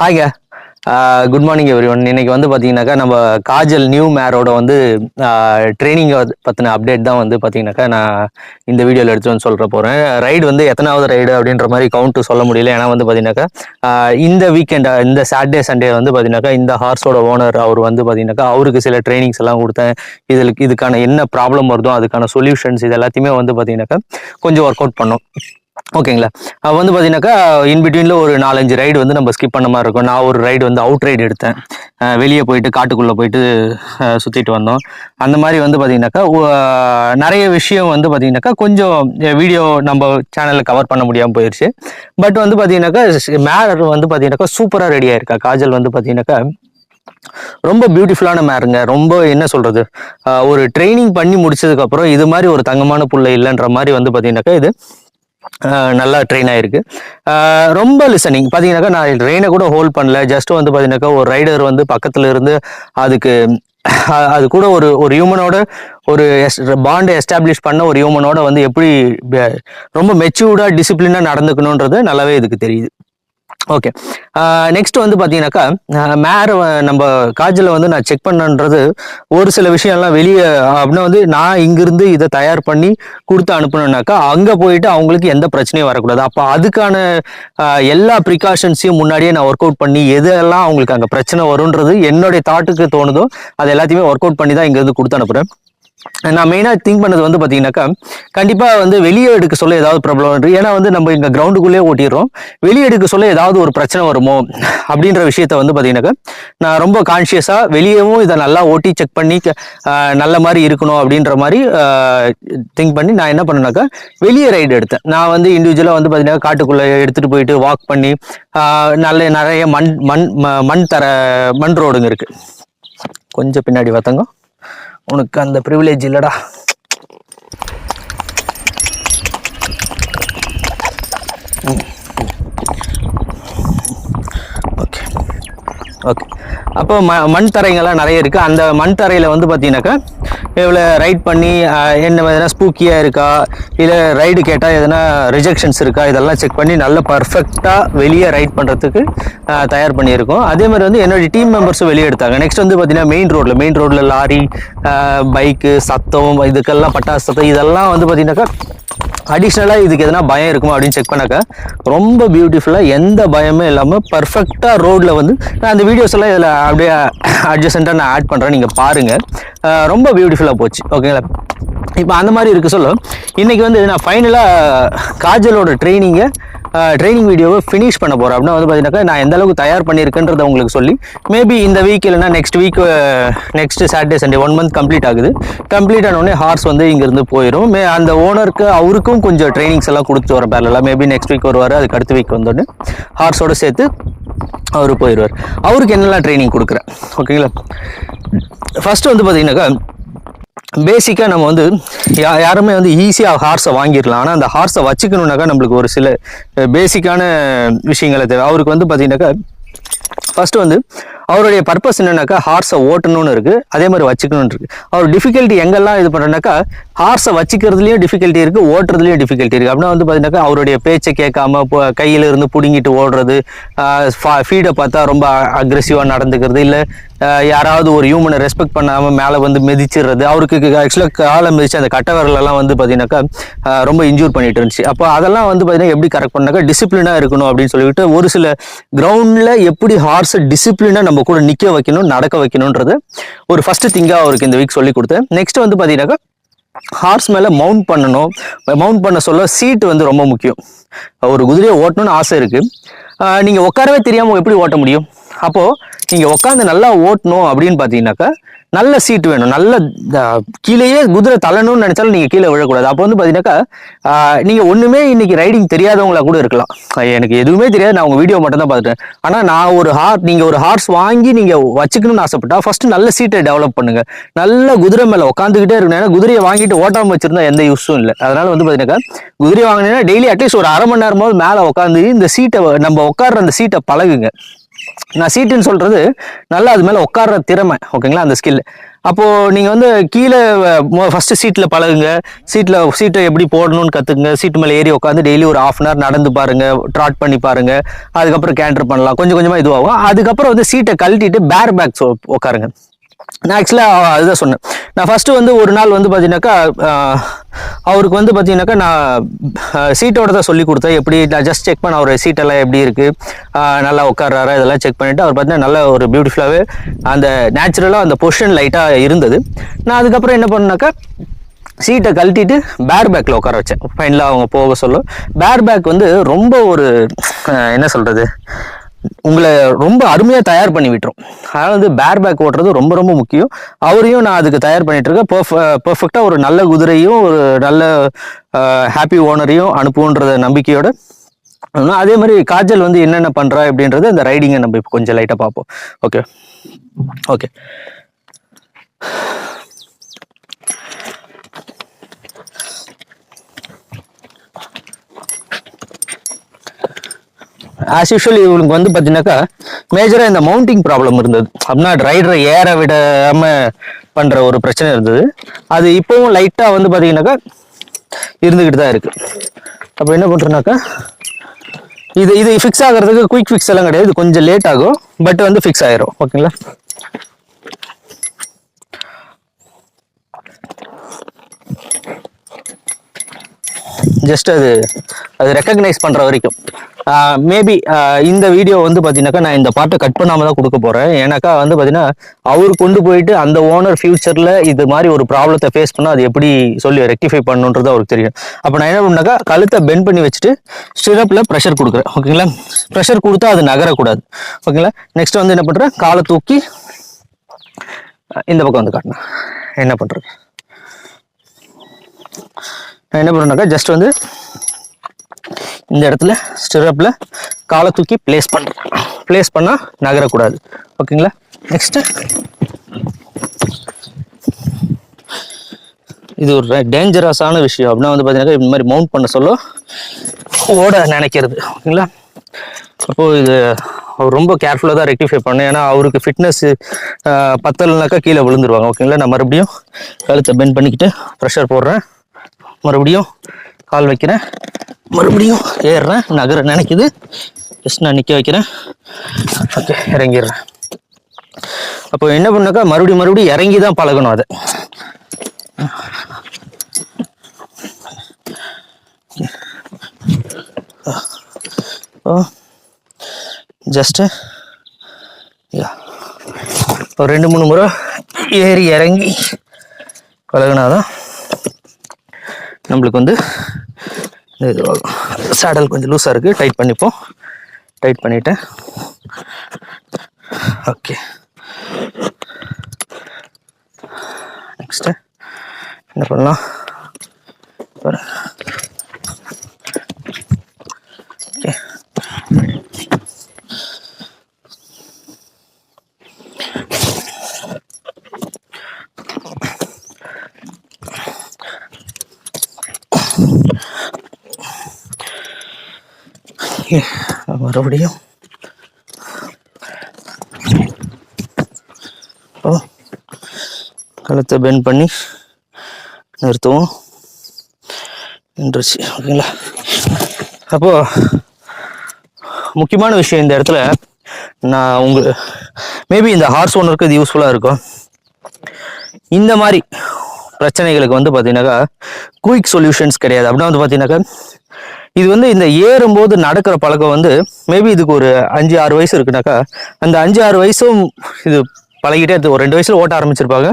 ஹாய்ங்க. Good morning everyone. இன்னைக்கு வந்து பார்த்தீங்கன்னாக்கா நம்ம காஜல் நியூ மேரோட வந்து ட்ரைனிங்கை பற்றின அப்டேட் தான் வந்து பார்த்தீங்கன்னாக்கா நான் இந்த வீடியோவில் எடுத்து வந்து சொல்கிற போகிறேன். ரைடு வந்து எத்தனாவது ரைடு அப்படின்ற மாதிரி கவுண்ட்டு சொல்ல முடியல. ஏன்னா வந்து பார்த்தீங்கன்னாக்கா இந்த வீக்கெண்ட் இந்த சாட்டர்டே சண்டே வந்து பார்த்தீங்கன்னாக்கா இந்த ஹார்ஸோட ஓனர் அவர் வந்து பார்த்தீங்கன்னாக்கா அவருக்கு சில ட்ரைனிங்ஸ் எல்லாம் கொடுத்தேன். இதுக்கான என்ன ப்ராப்ளம் வருதோ அதுக்கான சொல்யூஷன்ஸ் இது எல்லாத்தையுமே வந்து பார்த்தீங்கன்னாக்கா கொஞ்சம் ஒர்க் அவுட் பண்ணோம். ஓகேங்களா. வந்து பார்த்தீங்கன்னாக்கா இன்பிட்வீனில் ஒரு 4-5 ரைடு வந்து நம்ம ஸ்கிப் பண்ண மாதிரி இருக்கும். நான் ஒரு ரைடு வந்து அவுட் ரைடு எடுத்தேன். வெளியே போயிட்டு காட்டுக்குள்ளே போயிட்டு சுற்றிட்டு வந்தோம். அந்த மாதிரி வந்து பார்த்தீங்கன்னாக்கா நிறைய விஷயம் வந்து பார்த்தீங்கன்னாக்கா கொஞ்சம் வீடியோ நம்ம சேனலில் கவர் பண்ண முடியாமல் போயிடுச்சு. பட் வந்து பார்த்தீங்கன்னாக்கா மேர் வந்து பார்த்தீங்கன்னாக்கா சூப்பராக ரெடியாக இருக்கா. காஜல் வந்து பார்த்தீங்கன்னாக்கா ரொம்ப பியூட்டிஃபுல்லான மேருங்க. ரொம்ப என்ன சொல்றது, ஒரு ட்ரைனிங் பண்ணி முடிச்சதுக்கப்புறம் இது மாதிரி ஒரு தங்கமான புள்ளை இல்லைன்ற மாதிரி வந்து பார்த்தீங்கன்னாக்கா இது நல்லா ட்ரெயின் ஆயிருக்கு. ரொம்ப லிசனிங் பார்த்தீங்கன்னாக்கா நான் ட்ரெயினை கூட ஹோல்ட் பண்ணல. ஜஸ்ட் வந்து பார்த்தீங்கன்னாக்கா ஒரு ரைடர் வந்து பக்கத்தில் இருந்து அதுக்கு அது கூட ஒரு ஹியூமனோட ஒரு பாண்டை எஸ்டாப்ளிஷ் பண்ண ஒரு ஹியூமனோட வந்து எப்படி ரொம்ப மெச்சூர்டாக டிசிப்ளினாக நடந்துக்கணுன்றது நல்லாவே இதுக்கு தெரியுது. ஓகே. நெக்ஸ்ட் வந்து பார்த்தீங்கன்னாக்கா மேரை நம்ம காஜலை வந்து நான் செக் பண்ணன்றது ஒரு சில விஷயம்லாம் வெளியே அப்படின்னா வந்து நான் இங்கிருந்து இதை தயார் பண்ணி கொடுத்து அனுப்பணுன்னாக்கா அங்கே போயிட்டு அவங்களுக்கு எந்த பிரச்சனையும் வரக்கூடாது. அப்போ அதுக்கான எல்லா ப்ரிகாஷன்ஸையும் முன்னாடியே நான் ஒர்க் அவுட் பண்ணி எதெல்லாம் அவங்களுக்கு அங்கே பிரச்சனை வரும்ன்றது என்னுடைய தாட்டுக்கு தோணுதோ அது எல்லாத்தையுமே ஒர்க் அவுட் பண்ணி தான் இங்கேருந்து கொடுத்து அனுப்புகிறேன். நான் மெயினாக திங்க் பண்ணது வந்து பார்த்தீங்கன்னாக்கா கண்டிப்பாக வந்து வெளியே எடுக்க சொல்ல ஏதாவது ப்ராப்ளம். ஏன்னா வந்து நம்ம இங்கே கிரவுண்டுக்குள்ளேயே ஓட்டிடுறோம். வெளியே எடுக்க சொல்ல ஏதாவது ஒரு பிரச்சனை வருமோ அப்படின்ற விஷயத்த வந்து பார்த்தீங்கன்னாக்கா நான் ரொம்ப கான்ஷியஸாக வெளியேவும் இதை நல்லா ஓட்டி செக் பண்ணி நல்ல மாதிரி இருக்கணும் அப்படின்ற மாதிரி திங்க் பண்ணி நான் என்ன பண்ணேனாக்கா வெளியே ரைடு எடுத்தேன். நான் வந்து இண்டிவிஜுவலாக வந்து பார்த்தீங்கன்னா காட்டுக்குள்ளே எடுத்துகிட்டு போயிட்டு வாக் பண்ணி நிறைய மண் ரோடுங்க இருக்குது. கொஞ்சம் பின்னாடி பார்த்தங்க, உனக்கு அந்த ப்ரிவிலேஜ் இல்லடா. Okay okay. அப்போ மண் தரைங்கெல்லாம் நிறைய இருக்குது. அந்த மண் தரையில் வந்து பார்த்தீங்கன்னாக்கா இவ்வளோ ரைட் பண்ணி என்ன எதனா ஸ்பூக்கியாக இருக்கா இல்லை ரைடு கேட்டால் எதனா ரிஜெக்ஷன்ஸ் இருக்கா இதெல்லாம் செக் பண்ணி நல்ல பர்ஃபெக்டாக வெளியே ரைட் பண்ணுறதுக்கு தயார் பண்ணியிருக்கோம். அதே மாதிரி வந்து என்னுடைய டீம் மெம்பர்ஸும் வெளியே எடுத்தாங்க. நெக்ஸ்ட் வந்து பார்த்தீங்கன்னா மெயின் ரோட்டில் லாரி பைக்கு சத்தம் இதுக்கெல்லாம் பட்டாசு சத்தம் இதெல்லாம் வந்து பார்த்தீங்கன்னாக்கா அடிஷ்னலாக இதுக்கு எதனா பயம் இருக்குமா அப்படின்னு செக் பண்ணாக்கா ரொம்ப பியூட்டிஃபுல்லாக எந்த பயமே இல்லாமல் பர்ஃபெக்டாக ரோடில் வந்து நான் அந்த வீடியோஸ் எல்லாம் இதில் அப்படியே அட்ஜஸ்டண்ட்டாக நான் ஆட் பண்ணுறேன், நீங்கள் பாருங்கள். ரொம்ப பியூட்டிஃபுல்லாக போச்சு. ஓகேங்களா. இப்போ அந்த மாதிரி இருக்க சொல்ல இன்றைக்கி வந்து நான் ஃபைனலாக காஜலோட ட்ரைனிங் வீடியோவை ஃபினிஷ் பண்ண போகிறேன். அப்படின்னா வந்து பார்த்தீங்கன்னாக்கா நான் எந்த அளவுக்கு தயார் பண்ணியிருக்கேன்றதை உங்களுக்கு சொல்லி மேபி இந்த வீக் இல்லைனா next Saturday Sunday 1 month complete ஆகுது. கம்ப்ளீட் ஆனோடனே ஹார்ஸ் வந்து இங்கேருந்து போயிடும். அந்த ஓனருக்கு அவருக்கும் கொஞ்சம் ட்ரைனிங்ஸ் எல்லாம் கொடுத்துட்டு வரேன் பேரலாம். மேபி நெக்ஸ்ட் வீக் வருவார். அதுக்கு அடுத்த வீக் வந்தோடனே ஹார்ஸோடு சேர்த்து அவர் போயிடுவார். அவருக்கு என்னெல்லாம் ட்ரைனிங் கொடுக்குறேன். ஓகேங்களா. ஃபஸ்ட்டு வந்து பார்த்தீங்கன்னாக்கா பேசிக்காக நம்ம வந்து யாருமே வந்து ஈஸியாக ஹார்ஸை வாங்கிடலாம். ஆனால் அந்த ஹார்ஸை வச்சுக்கணுன்னாக்கா நம்மளுக்கு ஒரு சில பேசிக்கான விஷயங்களை தேவை. அவருக்கு வந்து பார்த்தீங்கன்னாக்கா ஃபர்ஸ்ட் வந்து அவருடைய பர்பஸ் என்னன்னாக்கா ஹார்ஸை ஓட்டணும்னு இருக்குது, அதே மாதிரி வச்சுக்கணும்னு இருக்குது. அவர் டிஃபிகல்ட்டி எங்கெல்லாம் இது பண்ணுறனாக்கா ஹார்ஸை வச்சுக்கிறதுலையும் டிஃபிகல்ட்டி இருக்குது, ஓட்டுறதுலையும் டிஃபிகல்ட்டி இருக்குது. அப்படின்னா வந்து பார்த்தீங்கன்னாக்கா அவருடைய பேச்சை கேட்காம கையில் இருந்து பிடுங்கிட்டு ஓடுறது, ஃபீடை பார்த்தா ரொம்ப அக்ரெசிவாக நடந்துக்கிறது, இல்லை யாராவது ஒரு ஹியூமனை ரெஸ்பெக்ட் பண்ணாமல் மேலே வந்து மிதிச்சிடுறது. அவருக்கு ஆக்சுவலாக காலை மிதிச்சு அந்த கட்டை விரலெல்லாம் வந்து பார்த்தீங்கன்னாக்கா ரொம்ப இன்ஜூர் பண்ணிட்டு இருந்துச்சு. அப்போ அதெல்லாம் வந்து பார்த்தீங்கன்னா எப்படி கரெக்ட் பண்ணாக்கா டிசிப்ளினாக இருக்கணும் அப்படின்னு சொல்லிட்டு ஒரு சில கிரவுண்டில் எப்படி ஹார்ஸை டிசிப்ளினாக நம்ம கூட நிற்க வைக்கணும் நடக்க வைக்கணுன்றது ஒரு ஃபர்ஸ்ட் திங்காக அவருக்கு இந்த வீக் சொல்லி கொடுத்தேன். நெக்ஸ்ட் வந்து பார்த்தீங்கன்னாக்கா ஹார்ஸ் மேலே மவுண்ட் பண்ணணும். மவுண்ட் பண்ண சொல்ல சீட்டு வந்து ரொம்ப முக்கியம். ஒரு குதிரையை ஓட்டணும்னு ஆசை இருக்குது. நீங்கள் உட்காரவே தெரியாமல் எப்படி ஓட்ட முடியும்? அப்போது நீங்கள் உட்காந்து நல்லா ஓட்டணும் அப்படின்னு பார்த்தீங்கன்னாக்கா நல்ல சீட் வேணும். நல்ல கீழேயே குதிரை தள்ளணும்னு நினைச்சாலும் நீங்கள் கீழே விழக்கூடாது. அப்போ வந்து பார்த்தீங்கன்னாக்கா நீங்கள் ஒன்றுமே இன்னைக்கு ரைடிங் தெரியாதவங்களா கூட இருக்கலாம். எனக்கு எதுவுமே தெரியாது, நான் உங்கள் வீடியோ மட்டும் தான் பார்த்துட்டேன். ஆனால் நான் நீங்கள் ஒரு ஹார்ஸ் வாங்கி நீங்கள் வச்சுக்கணும்னு ஆசைப்பட்டா ஃபர்ஸ்ட் நல்ல சீட்டை டெவலப் பண்ணுங்க. நல்ல குதிரை மேலே உட்காந்துக்கிட்டே இருக்கணும். ஏன்னா குதிரையை வாங்கிட்டு ஓட்டாமல் வச்சிருந்தா எந்த யூஸும் இல்லை. அதனால வந்து பார்த்தீங்கன்னாக்கா குதிரை வாங்கினீங்கன்னா டெய்லி அட்லீஸ்ட் ஒரு 1/2 மணி நேரமாவது மேலே உட்காந்து இந்த சீட்டை நம்ம உட்கார்ற அந்த சீட்டை பழகுங்க. நான் சீட்டுன்னு சொல்கிறது நல்லா அது மேலே உட்கார்ற திறமை, ஓகேங்களா, அந்த ஸ்கில். அப்போது நீங்கள் வந்து கீழே ஃபஸ்ட்டு சீட்டில் பழகுங்க, சீட்டை எப்படி போடணும்னு கற்றுக்குங்க, சீட்டு மேலே ஏறி உட்காந்து டெய்லி ஒரு 1/2 hour நடந்து பாருங்கள், ட்ராட் பண்ணி பாருங்கள். அதுக்கப்புறம் கேண்டர் பண்ணலாம், கொஞ்சம் கொஞ்சமாக இதுவாகும். அதுக்கப்புறம் வந்து சீட்டை கழட்டிட்டு பேர் பேக்ஸ் உட்காருங்க. நான் ஆக்சுவலாக அதுதான் சொன்னேன். நான் ஃபஸ்ட்டு வந்து ஒரு நாள் வந்து பார்த்தீங்கன்னாக்கா அவருக்கு வந்து பார்த்தீங்கன்னாக்கா நான் சீட்டோட தான் சொல்லி கொடுத்தேன். எப்படி நான் ஜஸ்ட் செக் பண்ண அவர் சீட்டெல்லாம் எப்படி இருக்குது, நல்லா உட்கார்றாரா, இதெல்லாம் செக் பண்ணிவிட்டு அவர் பார்த்தீங்கன்னா நல்ல ஒரு பியூட்டிஃபுல்லாகவே அந்த நேச்சுரலாக அந்த பொசிஷன் லைட்டாக இருந்தது. நான் அதுக்கப்புறம் என்ன பண்ணேனாக்கா சீட்டை கழட்டிட்டு பேர் பேக்கில் உட்கார வச்சேன். ஃபைனலாக அவங்க போக சொல்ல பேர் பேக் வந்து ரொம்ப ஒரு என்ன சொல்கிறது, உங்களை ரொம்ப அருமையாக தயார் பண்ணி விட்டுரும். அதனால் வந்து பேர் பேக் ஓட்டுறது ரொம்ப ரொம்ப முக்கியம். அவரையும் நான் அதுக்கு தயார் பண்ணிட்டு இருக்கேன். பர்ஃபெக்டாக ஒரு நல்ல குதிரையும் ஒரு நல்ல ஹாப்பி ஓனரையும் அனுப்புன்ற நம்பிக்கையோட. அதே மாதிரி காஜல் வந்து என்னென்ன பண்ணுறா அப்படின்றது அந்த ரைடிங்கை நம்ம இப்போ கொஞ்சம் லைட்டாக பார்ப்போம். ஓகே ஓகே ஆஸ் யூஷுவல் இவங்களுக்கு வந்து பார்த்தீங்கன்னாக்கா மேஜராக இந்த மவுண்டிங் ப்ராப்ளம் இருந்தது. அப்படின்னா ரைடரை ஏற விடாமல் பண்ணுற ஒரு பிரச்சனை இருந்தது. அது இப்போவும் லைட்டாக வந்து பார்த்தீங்கன்னாக்கா இருந்துக்கிட்டு தான் இருக்குது. அப்போ என்ன பண்ணுறோன்னாக்கா இது ஃபிக்ஸ் ஆகிறதுக்கு குயிக் ஃபிக்ஸ் எல்லாம் கிடையாது, இது கொஞ்சம் லேட் ஆகும், பட் வந்து ஃபிக்ஸ் ஆயிரும். ஓகேங்களா, ஜஸ்ட் அது ரெக்கக்னைஸ் பண்ணுற வரைக்கும். மேபி இந்த வீடியோ வந்து பார்த்தீங்கன்னாக்கா நான் இந்த பாட்டை கட் பண்ணாமல் தான் கொடுக்க போகிறேன். ஏன்னாக்கா வந்து பார்த்தீங்கன்னா அவர் கொண்டு போயிட்டு அந்த ஓனர் ஃபியூச்சரில் இது மாதிரி ஒரு ப்ராப்ளத்தை ஃபேஸ் பண்ணால் அது எப்படி சொல்லி ரெக்டிஃபை பண்ணணுன்றது அவருக்கு தெரியும். அப்போ நான் என்ன பண்ணாக்கா கழுத்தை பெண்ட் பண்ணி வச்சுட்டு ஸ்டிரப்பில் ப்ரெஷர் கொடுக்குறேன். ஓகேங்களா, ப்ரெஷர் கொடுத்தா அது நகரக்கூடாது. ஓகேங்களா, நெக்ஸ்ட் வந்து என்ன பண்ணுறேன், காலை தூக்கி இந்த பக்கம் வந்து காட்டினேன். என்ன பண்ணுறது, நான் என்ன பண்ணுறேன்னாக்கா ஜஸ்ட் வந்து இந்த இடத்துல ஸ்டிரப்பில் காலை தூக்கி பிளேஸ் பண்ணுறேன். பிளேஸ் பண்ணால் நகரக்கூடாது. ஓகேங்களா, நெக்ஸ்ட்டு இது ஒரு டேஞ்சரஸான விஷயம். அப்படின்னா வந்து பார்த்தீங்கன்னா இந்த மாதிரி மவுண்ட் பண்ண சொல்ல ஓட நினைக்கிறது. ஓகேங்களா, அப்போது இது அவர் ரொம்ப கேர்ஃபுல்லாக தான் ரெக்டிஃபை பண்ணேன். ஏன்னா அவருக்கு ஃபிட்னஸ் பத்தலைனாக்கா கீழே விழுந்துருவாங்க. ஓகேங்களா, நான் மறுபடியும் கழுத்தை பெண்ட் பண்ணிக்கிட்டு ப்ரெஷர் போடுறேன், மறுபடியும் கால் வைக்கிறேன், மறுபடியும் ஏறுறேன், நகர நினைக்குது, ஜஸ்ட் நான் நிற்க வைக்கிறேன். ஓகே, இறங்கிடுறேன். அப்போ என்ன பண்ணாக்கா மறுபடியும் இறங்கி தான் பழகணும் அதை. ஜஸ்ட்டு ஒரு 2-3 முறை ஏறி இறங்கி பழகினாதான் நம்மளுக்கு வந்து இது சேடல் கொஞ்சம் லூஸாக இருக்குது, டைட் பண்ணிப்போம். டைட் பண்ணிட்டேன். ஓகே, நெக்ஸ்ட்டு என்ன பண்ணலாம், ஓகே மறுபடியும் கழுத்தை பெண்ட் பண்ணி நிறுத்துவோம். நின்றுச்சு. ஓகேங்களா, அப்போது முக்கியமான விஷயம் இந்த இடத்துல நான் மேபி இந்த ஹார்ஸ் ஓனருக்கு இது யூஸ்ஃபுல்லாக இருக்கும். இந்த மாதிரி பிரச்சனைகளுக்கு வந்து பார்த்தீங்கன்னாக்கா குயிக் சொல்யூஷன்ஸ் கிடையாது. அப்படின்னா வந்து பார்த்தீங்கன்னாக்கா இது வந்து இந்த ஏறும்போது நடக்கிற பழக்கம் வந்து மேபி இதுக்கு ஒரு 5-6 வயசு இருக்குனாக்கா அந்த 5-6 வயசும் இது பழகிட்டே ஒரு 2 வயசுல ஓட்ட ஆரம்பிச்சிருப்பாங்க,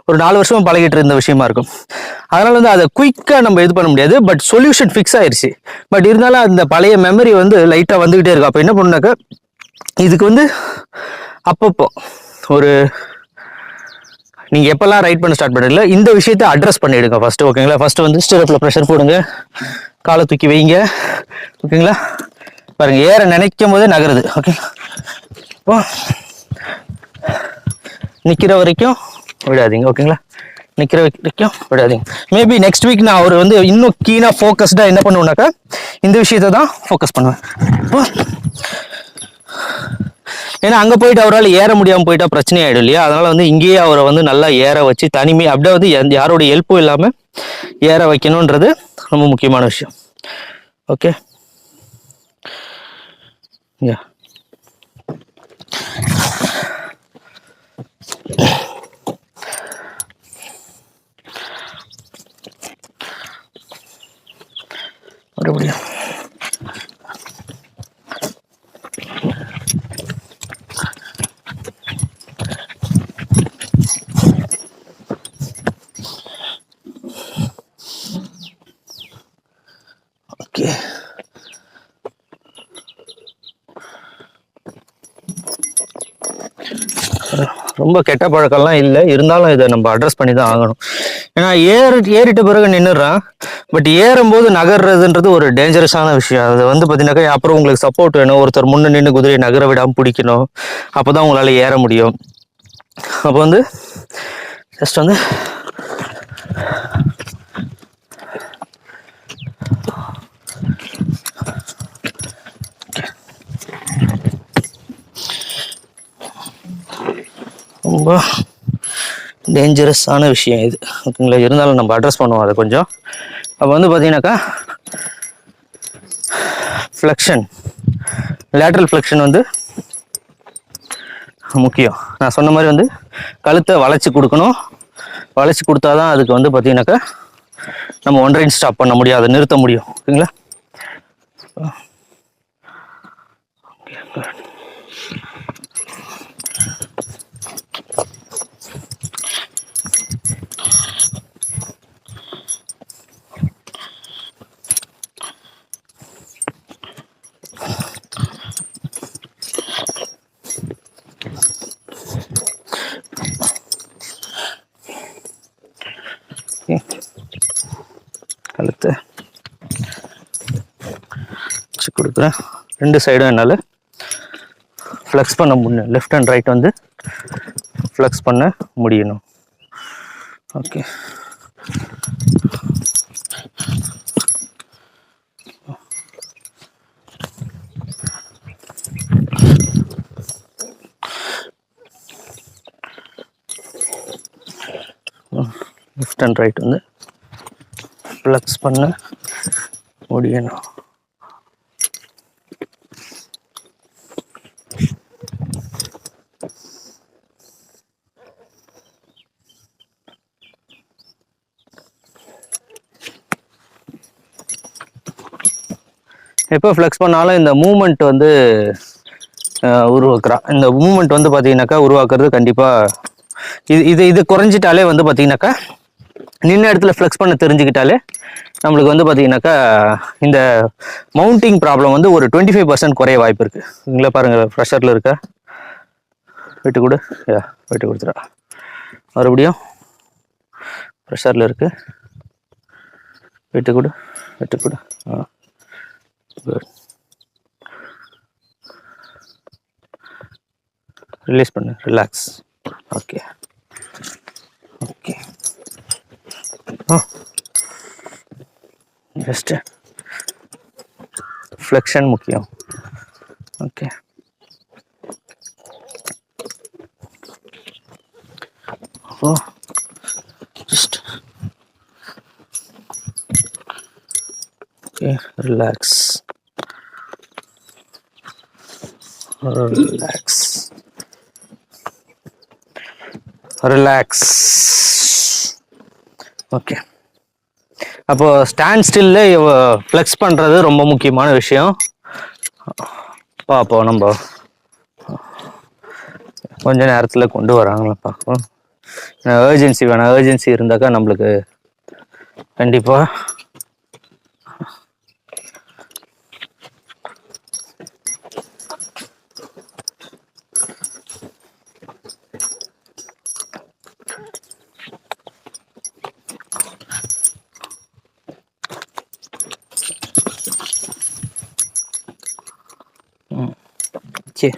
ஒரு 4 வருஷமும் பழகிட்டு இருந்த விஷயமா இருக்கும். அதனால வந்து அதை குயிக்காக நம்ம இது பண்ண முடியாது. பட் சொல்யூஷன் ஃபிக்ஸ் ஆயிடுச்சு. பட் இருந்தாலும் அந்த பழைய மெமரி வந்து லைட்டாக வந்துக்கிட்டே இருக்கும். அப்போ என்ன பண்ணுனாக்கா இதுக்கு வந்து அப்பப்போ ஒரு நீங்கள் எப்போல்லாம் ரைட் பண்ண ஸ்டார்ட் பண்ணுறீங்களோ இந்த விஷயத்தை அட்ரஸ் பண்ணிவிடுங்க ஃபஸ்ட்டு. ஓகேங்களா, ஃபஸ்ட்டு வந்து ஸ்டிரப்பில் ப்ரெஷர் போடுங்க, காலை தூக்கி வைங்க. ஓகேங்களா, பாருங்கள் ஏற நினைக்கும் போதே நகருது. ஓகேங்களா, இப்போ நிற்கிற வரைக்கும் விடாதீங்க. ஓகேங்களா, நிற்கிற வரைக்கும் விடாதீங்க. மேபி நெக்ஸ்ட் வீக் நான் அவர் வந்து இன்னும் கீனாக ஃபோக்கஸ்டாக என்ன பண்ணுவேன்னாக்கா இந்த விஷயத்தை தான் ஃபோக்கஸ் பண்ணுவேன். இப்போ ஏன்னா அங்கே போயிட்டு அவரால் ஏற முடியாமல் போயிட்டா பிரச்சனை ஆகிடும் இல்லையா. அதனால் வந்து இங்கேயே அவரை வந்து நல்லா ஏற வச்சு தனிமை அப்படியே வந்து யாரோட ஹெல்ப்பும் இல்லாமல் ஏற வைக்கணுன்றது ரொம்ப முக்கியமான விஷயம். ஓகே, யா மறுபடியும் ஓகே. ரொம்ப கெட்ட பழக்கம்லாம் இல்லை, இருந்தாலும் இதை நம்ம அட்ரஸ் பண்ணி தான் ஆகணும். ஏன்னா ஏறிட்ட பிறகு நின்றுறான், பட் ஏறும்போது நகர்றதுன்றது ஒரு டேஞ்சரஸான விஷயம். அது வந்து பார்த்தீங்கன்னாக்கா அப்புறம் உங்களுக்கு சப்போர்ட் வேணும், ஒருத்தர் முன்னே நின்று குதிரையை நகர விடாமல் பிடிக்கணும், அப்போ தான் உங்களால் ஏற முடியும். அப்போ வந்து ஜஸ்ட் வந்து ரொம்ப டேஞ்சரஸான விஷயம் இது, ஓகேங்களா. இருந்தாலும் நம்ம அட்ரஸ் பண்ணுவோம் அதை கொஞ்சம். அப்போ வந்து பார்த்தீங்கன்னாக்கா ஃப்ளெக்ஷன், லேட்ரல் ஃப்ளெக்ஷன் வந்து முக்கியம். நான் சொன்ன மாதிரி வந்து கழுத்தை வளைச்சி கொடுக்கணும். வளைச்சி கொடுத்தா தான் அதுக்கு வந்து பார்த்தீங்கன்னாக்கா நம்ம ஒன்றரை ஸ்டாப் பண்ண முடியும், அதை நிறுத்த முடியும், ஓகேங்களா. கழுத்தை வச்சு கொடுக்குறேன். ரெண்டு சைடும் என்னால் ஃப்ளெக்ஸ் பண்ண முடியும், லெஃப்ட் அண்ட் ரைட் வந்து ஃப்ளெக்ஸ் பண்ண முடியணும். ஓகே, லெஃப்ட் அண்ட் ரைட் வந்து ஃப்ளெக்ஸ் பண்ண முடியணும். எப்போ ஃப்ளெக்ஸ் பண்ணாலும் இந்த மூமெண்ட் வந்து உருவாக்குறான். இந்த மூமெண்ட் வந்து பார்த்தீங்கன்னாக்கா உருவாக்குறது கண்டிப்பாக இது குறைஞ்சிட்டாலே வந்து பார்த்தீங்கன்னாக்கா நின்ன இடத்துல ஃப்ளெக்ஸ் பண்ண தெரிஞ்சுக்கிட்டாலே நம்மளுக்கு வந்து பார்த்தீங்கன்னாக்கா இந்த மவுண்டிங் ப்ராப்ளம் வந்து ஒரு 25% குறைய வாய்ப்பு இருக்குது. இங்கே பாருங்கள், ப்ரெஷரில் இருக்கா, விட்டு கொடு, விட்டு கொடுத்துடா, மறுபடியும் ப்ரெஷரில் இருக்குது, விட்டு கொடு, விட்டு கொடு, குட், ரிலீஸ் பண்ணு, relax. Okay okay, just flexion முக்கியம். Okay, just okay, relax relax relax. Okay, அப்போ ஸ்டாண்ட் ஸ்டில்ல ஃப்ளெக்ஸ் பண்ணுறது ரொம்ப முக்கியமான விஷயம். பார்ப்போம், நம்ம கொஞ்ச நேரத்தில் கொண்டு வராங்களா பார்ப்போம். ஏர்ஜென்சி வேணாம், ஏர்ஜென்சி இருந்தாக்கா நம்மளுக்கு கண்டிப்பாக ஓகே.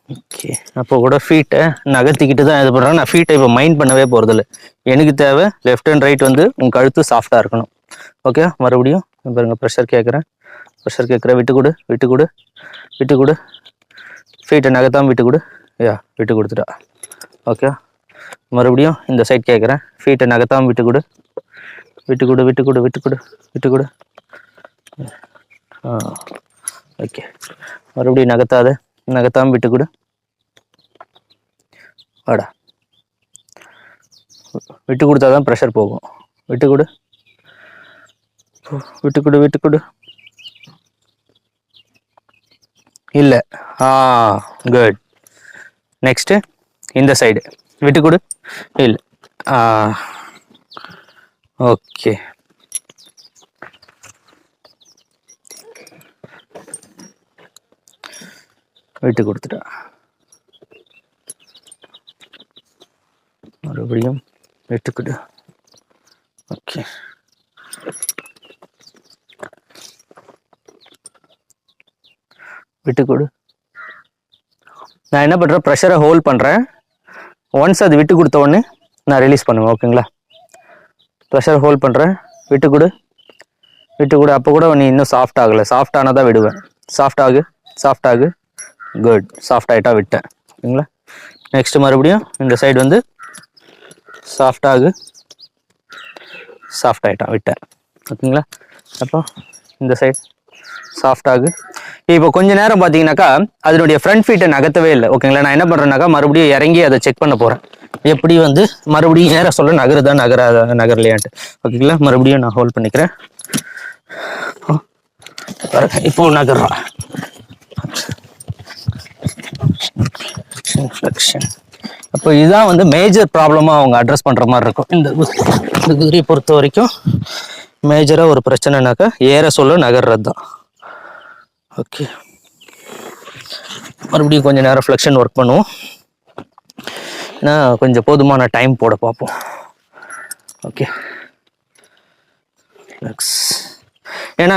ஓகே, அப்போ கூட ஃபீட்டை நகர்த்திக்கிட்டு தான் இது பண்ணுறேன். நான் ஃபீட்டை இப்போ மைண்ட் பண்ணவே போகிறதில்ல. எனக்கு தேவை லெஃப்ட் அண்ட் ரைட் வந்து உங்கள் கழுத்து சாஃப்டாக இருக்கணும். ஓகே, மறுபடியும் பாருங்கள் ப்ரெஷர் கேட்குறேன், விட்டு கொடு, விட்டு கொடு, விட்டு கொடு, ஃபீட்டை நகர்த்தாமல் விட்டு கொடு. விட்டு கொடுத்துட்டா. ஓகே, மறுபடியும் இந்த சைட் கேட்குறேன், ஃபீட்டை நகர்த்தாமல் விட்டு கொடு, விட்டு கொடு, விட்டு கொடு, விட்டு கொடு, விட்டு கொடு. ஓகே, மறுபடியும் நகர்த்தாமல் விட்டு கொடு. வாடா, விட்டு கொடுத்தா தான் ப்ரெஷர் போகும். விட்டு கொடு, விட்டு கொடு, விட்டு கொடு. இல்லை, குட். நெக்ஸ்ட்டு இந்த சைடு விட்டு கொடு. இல்லை, ஓகே. விட்டு கொடுத்துட்டா. மறுபடியும் விட்டு கொடு. ஓகே, விட்டு கொடு. நான் என்ன பண்ணுறேன், ப்ரெஷரை ஹோல்ட் பண்ணுறேன். ஒன்ஸ் அது விட்டு கொடுத்த உடனே நான் ரிலீஸ் பண்ணுவேன். ஓகேங்களா, ப்ரெஷர் ஹோல்ட் பண்ணுறேன், விட்டு கொடு, விட்டு கொடு. அப்போ கூட நீ இன்னும் சாஃப்ட் ஆகலை, சாஃப்ட் ஆனால் தான் விடுவேன். சாஃப்ட் ஆகு, சாஃப்ட் ஆகு. குட், சாஃப்ட் ஆகிட்டா விட்டேன். ஓகேங்களா, நெக்ஸ்ட் மறுபடியும் இந்த சைடு வந்து சாஃப்ட் ஆகு, சாஃப்ட் ஆகிட்டான், விட்டேன். ஓகேங்களா, அப்போ இந்த சைடு சாஃப்ட் ஆகு. இப்போ கொஞ்ச நேரம் பார்த்தீங்கன்னாக்கா அதனுடைய ஃப்ரண்ட் ஃபீட்டை நகர்த்தவே இல்லை. ஓகேங்களா, நான் என்ன பண்ணுறேன்னாக்கா மறுபடியும் இறங்கி அதை செக் பண்ண போகிறேன், எப்படி வந்து மறுபடியும் நேரம் சொல்ல நகருதா நகரலையான்ட்டு. ஓகேங்களா, மறுபடியும் நான் ஹோல்ட் பண்ணிக்கிறேன். இப்போ நகர்றான். அப்போ இதுதான் வந்து மேஜர் ப்ராப்ளமாக அவங்க அட்ரஸ் பண்ணுற மாதிரி இருக்கும். இந்த குதிரையை பொறுத்த வரைக்கும் மேஜராக ஒரு பிரச்சனைனாக்கா ஏற சொல்ல நகர்றது தான். ஓகே, மறுபடியும் கொஞ்சம் நேரம் ஃப்ளெக்ஷன் ஒர்க் பண்ணுவோம். ஏன்னா கொஞ்சம் போதுமான டைம் போட பார்ப்போம். ஓகே, ஏன்னா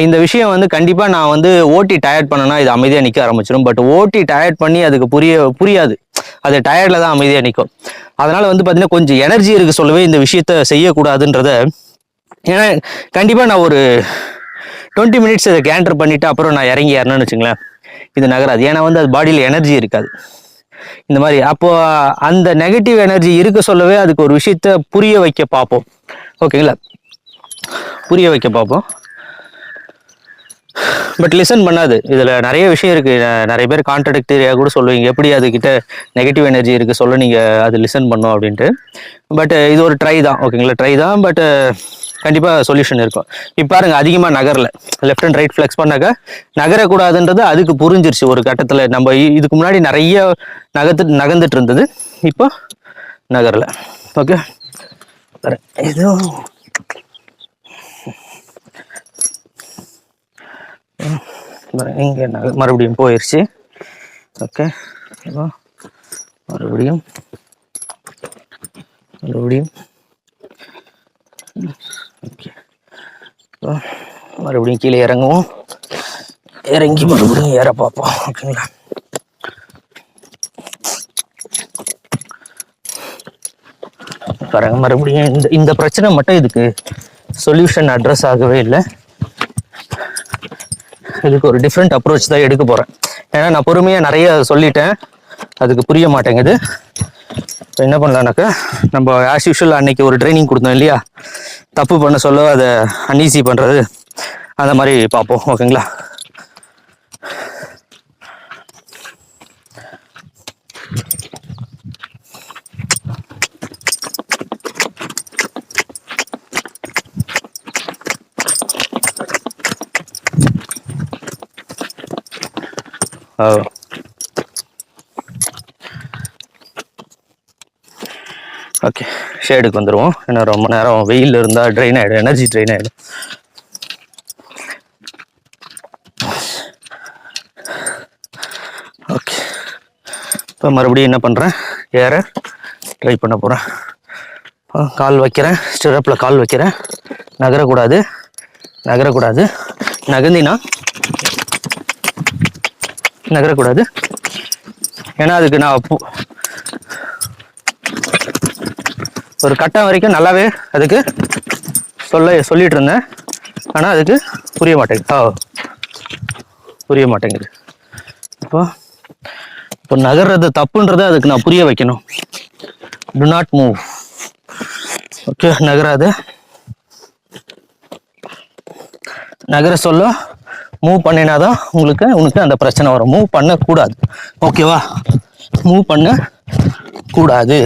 இந்த விஷயம் வந்து கண்டிப்பாக நான் வந்து ஓட்டி டயர்ட் பண்ணனா இது அமைதியாக நிற்க ஆரம்பிச்சிடும். பட் ஓட்டி டயர்ட் பண்ணி அதுக்கு புரியாது, அது டயர்டில் தான் அமைதியாக நிற்கும். அதனால் வந்து பார்த்தீங்கன்னா கொஞ்சம் எனர்ஜி இருக்குது சொல்லவே இந்த விஷயத்த செய்யக்கூடாதுன்றத. ஏன்னா கண்டிப்பாக நான் ஒரு 20 மினிட்ஸ் இதை கேண்டர் பண்ணிவிட்டு அப்புறம் நான் இறங்கி ஏறணும்னு வச்சுங்களேன், இது நகராது. ஏன்னா வந்து அது பாடியில் எனர்ஜி இருக்காது இந்த மாதிரி. அப்போது அந்த நெகட்டிவ் எனர்ஜி இருக்க சொல்லவே அதுக்கு ஒரு விஷயத்த புரிய வைக்க பார்ப்போம். ஓகேங்களா, புரிய வைக்க பார்ப்போம். பட் லிசன் பண்ணாது. இதில் நிறைய விஷயம் இருக்குது. நிறைய பேர் கான்ட்ரடிக்டரியாக கூட சொல்லுவீங்க, எப்படி அதுக்கிட்ட நெகட்டிவ் எனர்ஜி இருக்குது சொல்ல நீங்கள் அது லிசன் பண்ணோம் அப்படின்ட்டு. பட் இது ஒரு ட்ரை தான். ஓகேங்களா, ட்ரை தான். பட் கண்டிப்பாக சொல்யூஷன் இருக்கும். இப்போ பாருங்கள், அதிகமாக நகரில் லெஃப்ட் அண்ட் ரைட் ஃப்ளெக்ஸ் பண்ணாக்க நகரக்கூடாதுன்றது அதுக்கு புரிஞ்சிருச்சு ஒரு கட்டத்தில். நம்ம இதுக்கு முன்னாடி நிறைய நகர்ந்துட்டு இருந்தது, இப்போ நகரில். ஓகே, இது இங்கே மறுபடியும் போயிடுச்சு. ஓகே, மறுபடியும் ஓகே, மறுபடியும் கீழே இறங்குவோம். இறங்கி மறுபடியும் ஏற பார்ப்போம். ஓகேங்களா, பாருங்க, மறுபடியும் இந்த பிரச்சனை மட்டும் இதுக்கு சொல்யூஷன் அட்ரஸ் ஆகவே இல்லை. இதுக்கு ஒரு டிஃப்ரெண்ட் அப்ரோச் தான் எடுக்க போகிறேன். ஏன்னா நான் பொறுமையாக நிறைய சொல்லிட்டேன், அதுக்கு புரிய மாட்டேங்குது. இப்போ என்ன பண்ணலான்னாக்கா, நம்ம ஆஸ் யூஷுவல் அன்னைக்கு ஒரு ட்ரைனிங் கொடுத்தோம் இல்லையா, தப்பு பண்ண சொல்ல அதை அன்ஈஸி பண்ணுறது, அந்த மாதிரி பார்ப்போம். ஓகேங்களா, ஓகே, ஷேடுக்கு வந்துடுவோம். ஏன்னா ரொம்ப நேரம் வெயில் இருந்தால் ட்ரெயின் ஆகிடும், எனர்ஜி ட்ரெயின் ஆகிடும். ஓகே, இப்போ மறுபடியும் என்ன பண்ணுறேன், ஏற ட்ரை பண்ண போகிறேன். கால் வைக்கிறேன், ஸ்டிரப்பில் கால் வைக்கிறேன். நகரக்கூடாது, நகர்ந்தினா நகரக்கூடாது. ஏன்னா அதுக்கு நான் ஒரு கட்டம் வரைக்கும் நல்லாவே அதுக்கு சொல்லிட்டு இருந்தேன், ஆனால் அதுக்கு புரிய மாட்டேங்குது. இப்போ நகர்றது தப்புன்றதை அதுக்கு நான் புரிய வைக்கணும். To not move. ஓகே, நகராது. நகர சொல்ல மூவ் பண்ணினாதான் உனக்கு அந்த பிரச்சனை வரும். மூவ் பண்ணக்கூடாது. ஓகேவா? மூவ் பண்ண கூடாது.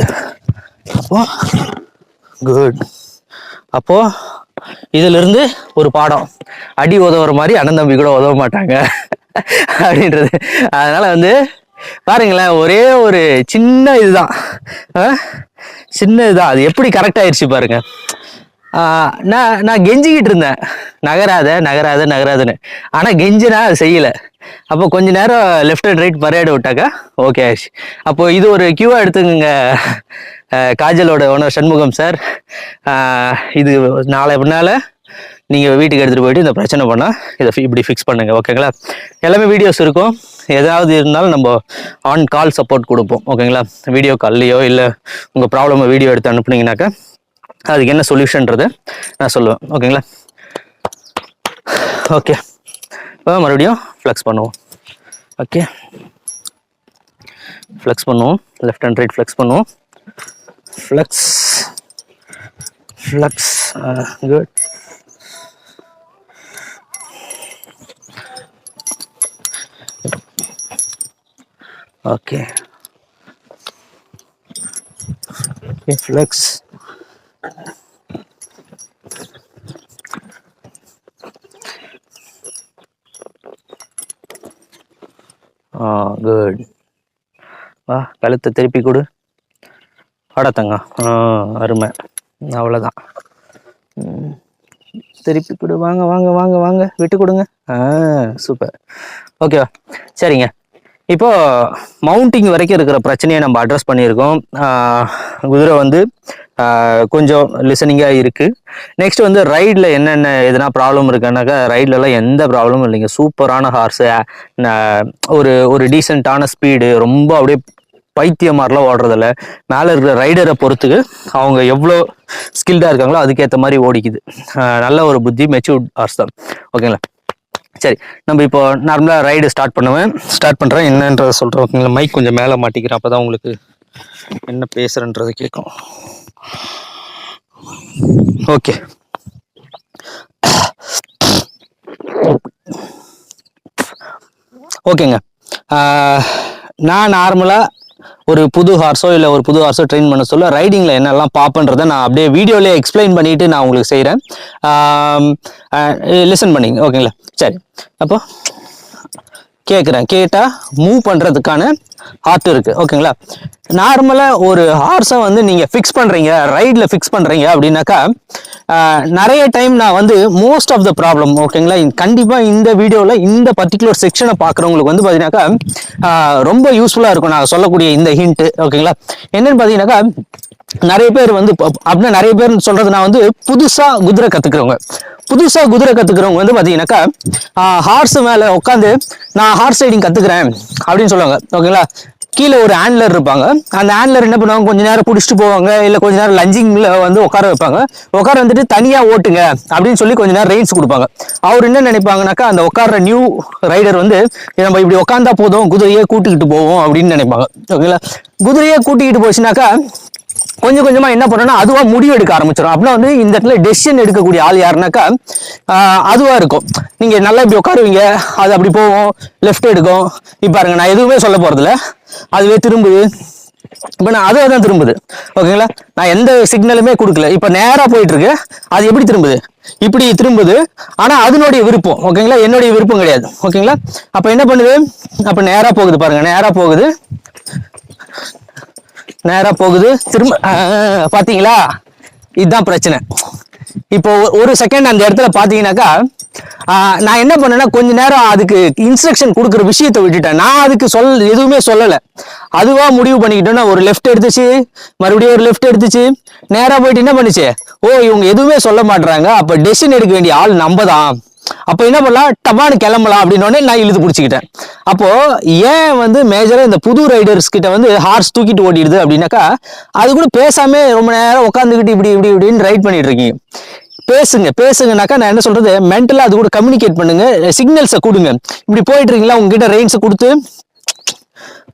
அப்போ குட். அப்போ இதுல இருந்து ஒரு பாடம், அடி உதவுற மாதிரி அண்ணன் தம்பி கூட உதவ மாட்டாங்க அப்படின்றது. அதனால வந்து பாருங்களேன், ஒரே ஒரு சின்ன இதுதான், அது எப்படி கரெக்ட் ஆயிடுச்சு பாருங்க. நான் கெஞ்சிக்கிட்டு இருந்தேன், நகராதுன்னு. ஆனா கெஞ்சினா அது செய்யல. அப்போ கொஞ்ச நேரம் லெஃப்ட் அண்ட் ரைட் பரேடு விட்டாக்கா ஓகே ஆயிடுச்சு. அப்போ இது ஒரு கியூவா எடுத்துக்கங்க காஜலோட ஓனர் சண்முகம் சார். இது நாளை பின்னால நீங்கள் வீட்டுக்கு எடுத்துகிட்டு போயிட்டு இந்த பிரச்சனை பண்ணால் இதை இப்படி ஃபிக்ஸ் பண்ணுங்க. ஓகேங்களா? எல்லாமே வீடியோஸ் இருக்கும். ஏதாவது இருந்தாலும் நம்ம ஆன் கால் சப்போர்ட் கொடுப்போம். ஓகேங்களா? வீடியோ கால்லையோ இல்லை உங்கள் ப்ராப்ளமை வீடியோ எடுத்து அனுப்புனீங்கன்னாக்கா அதுக்கு என்ன சொல்யூஷன்றதை நான் சொல்லுவேன். ஓகேங்களா? ஓகே, இப்போ மறுபடியும் ஃப்ளெக்ஸ் பண்ணுவோம். ஓகே, ஃப்ளெக்ஸ் பண்ணுவோம். லெஃப்ட் அண்ட் ரைட் ஃப்ளெக்ஸ் பண்ணுவோம். Flex good. Okay, flex. Good. வா, கழுத்தை திருப்பி கொடு. அடத்தங்க. அருமை. அவ்வளோதான். திருப்பி கொடு. வாங்க விட்டு கொடுங்க. சூப்பர். ஓகேவா? சரிங்க. இப்போ மவுண்டிங் வரைக்கும் இருக்கிற பிரச்சனையை நம்ம அட்ரஸ் பண்ணியிருக்கோம். குதிரை வந்து கொஞ்சம் லிசனிங்காக இருக்குது. நெக்ஸ்ட் வந்து ரைடில் என்னென்ன எதனா ப்ராப்ளம் இருக்குன்னாக்கா, ரைட்லலாம் எந்த ப்ராப்ளமும் இல்லைங்க. சூப்பரான ஹார்ஸு, ஒரு டீசெண்டான ஸ்பீடு, ரொம்ப அப்படியே பைத்தியம் மாதிரிலாம் ஓடுறதில்ல. மேலே இருக்கிற ரைடரை பொறுத்துக்கு அவங்க எவ்வளோ ஸ்கில்டாக இருக்காங்களோ அதுக்கேற்ற மாதிரி ஓடிக்குது. நல்ல ஒரு புத்தி, மெச்சூர்ட் ஹார்ஸ் தான். ஓகேங்களா? சரி, நம்ம இப்போ நார்மலாக ரைடு ஸ்டார்ட் பண்ணுறேன். என்னன்றதை சொல்கிறேன். ஓகேங்களா? மைக் கொஞ்சம் மேலே மாட்டிக்கிறேன், அப்போ தான் உங்களுக்கு என்ன பேசுகிறேன்றதை கேட்கும். ஓகே, ஓகேங்க. நான் நார்மலாக ஒரு புது ஹார்ஸோ இல்லை ஒரு புது ஹார்ஸோ ட்ரெயின் பண்ண சொல்ல ரைடிங்கில் என்னெல்லாம் பார்ப்பேன்றதை நான் அப்படியே வீடியோலேயே எக்ஸ்பிளைன் பண்ணிவிட்டு நான் உங்களுக்கு செய்கிறேன். லிசன் பண்ணிங்க. ஓகேங்களா? சரி, அப்போ கேட்டால் மூவ் பண்ணுறதுக்கான ஹார்ட் இருக்குது. ஓகேங்களா? நார்மலாக ஒரு ஹார்ஸை வந்து நீங்கள் ஃபிக்ஸ் பண்ணுறீங்க, ரைடில் ஃபிக்ஸ் பண்ணுறீங்க அப்படின்னாக்கா நிறைய டைம் நான் வந்து மோஸ்ட் ஆஃப் த ப்ராப்ளம், ஓகேங்களா, கண்டிப்பாக இந்த வீடியோவில் இந்த பர்டிகுலர் செக்ஷனை பார்க்குறவங்களுக்கு வந்து பார்த்தீங்கன்னாக்கா ரொம்ப யூஸ்ஃபுல்லாக இருக்கும் நான் சொல்லக்கூடிய இந்த ஹிண்ட்டு. ஓகேங்களா? என்னன்னு பார்த்தீங்கன்னாக்கா, நிறைய பேர் வந்து அப்படின்னா நிறைய பேர் சொல்கிறது, நான் வந்து புதுசாக குதிரை கற்றுக்கிறவங்க வந்து பார்த்தீங்கன்னாக்கா ஹார்ஸ் மேலே உட்காந்து நான் ஹார்ஸ் ரைடிங் கற்றுக்கிறேன் அப்படின்னு சொல்லுவாங்க. ஓகேங்களா? கீழே ஒரு ஹேண்ட்லர் இருப்பாங்க. அந்த ஹேண்ட்லர் என்ன பண்ணுவாங்க, கொஞ்ச நேரம் பிடிச்சிட்டு போவாங்க, இல்லை கொஞ்ச நேரம் லஞ்சிங்ல வந்து உட்கார வைப்பாங்க. உட்கார வந்துட்டு தனியாக ஓட்டுங்க அப்படின்னு சொல்லி கொஞ்ச நேரம் ரெயின்ஸ் கொடுப்பாங்க. அவர் என்ன நினைப்பாங்கனாக்கா, அந்த உட்கார நியூ ரைடர் வந்து நம்ம இப்படி உட்காந்தா போதும், குதிரையே கூட்டிக்கிட்டு போவோம் அப்படின்னு நினைப்பாங்க. ஓகேங்களா? குதிரையே கூட்டிக்கிட்டு போச்சுனாக்கா கொஞ்சம் கொஞ்சமா என்ன பண்ணோம்னா அதுவா முடிவு எடுக்க ஆரம்பிச்சிடும். அப்படின்னா வந்து இந்த இடத்துல டெசிஷன் எடுக்கக்கூடிய ஆள் யாருனாக்கா அதுவா இருக்கும். நீங்க நல்லா இப்படி உட்காருவீங்க, அது அப்படி போவோம், லெஃப்ட் எடுக்கும். இப்ப பாருங்க, நான் எதுவுமே சொல்ல போறதில்ல, அதுவே திரும்புது. இப்ப நான் அதுவே தான் திரும்புது. ஓகேங்களா? நான் எந்த சிக்னலுமே கொடுக்கல. இப்ப நேரா போயிட்டு இருக்கு, அது எப்படி திரும்புது, இப்படி திரும்புது. ஆனா அதனுடைய விருப்பம். ஓகேங்களா? என்னுடைய விருப்பம் கிடையாது. ஓகேங்களா? அப்ப என்ன பண்ணுது, அப்ப நேரா போகுது. பாருங்க, நேரா போகுது திரும்ப. பாத்தீங்களா? இதுதான் பிரச்சனை. இப்போ ஒரு செகண்ட் அந்த இடத்துல பாத்தீங்கன்னாக்கா நான் என்ன பண்ணேன்னா கொஞ்ச நேரம் அதுக்கு இன்ஸ்ட்ரக்ஷன் கொடுக்குற விஷயத்தை விட்டுட்டேன். நான் அதுக்கு எதுவுமே சொல்லலை, அதுவா முடிவு பண்ணிக்கிட்டோன்னா ஒரு லெஃப்ட் எடுத்துச்சு, மறுபடியும் ஒரு லெஃப்ட் எடுத்துச்சு, நேரா போயிட்டு என்ன பண்ணுச்சு, இவங்க எதுவுமே சொல்ல மாட்டாங்க, அப்ப டெசிஷன் எடுக்க வேண்டிய ஆள் நம்ம தான், அப்போ என்ன பண்ணலாம், டபான்னு கிளம்பலாம் அப்படின்னு நான் இழுத்து பிடிச்சிக்கிட்டேன். அப்போ ஏன் வந்து மேஜரா இந்த புது ரைடர்ஸ் கிட்ட வந்து ஹார்ஸ் தூக்கிட்டு ஓடிடுது அப்படின்னாக்கா, அது கூட பேசாம ரொம்ப நேரம் உட்காந்துக்கிட்டு இப்படி இப்படின்னு ரைட் பண்ணிட்டு இருக்கீங்க. பேசுங்கனாக்கா நான் என்ன சொல்றது, மென்டலா அது கூட கம்யூனிகேட் பண்ணுங்க, சிக்னல்ஸை கொடுங்க. இப்படி போயிட்டு இருக்கீங்களா, உங்ககிட்ட ரெயின்ஸை கொடுத்து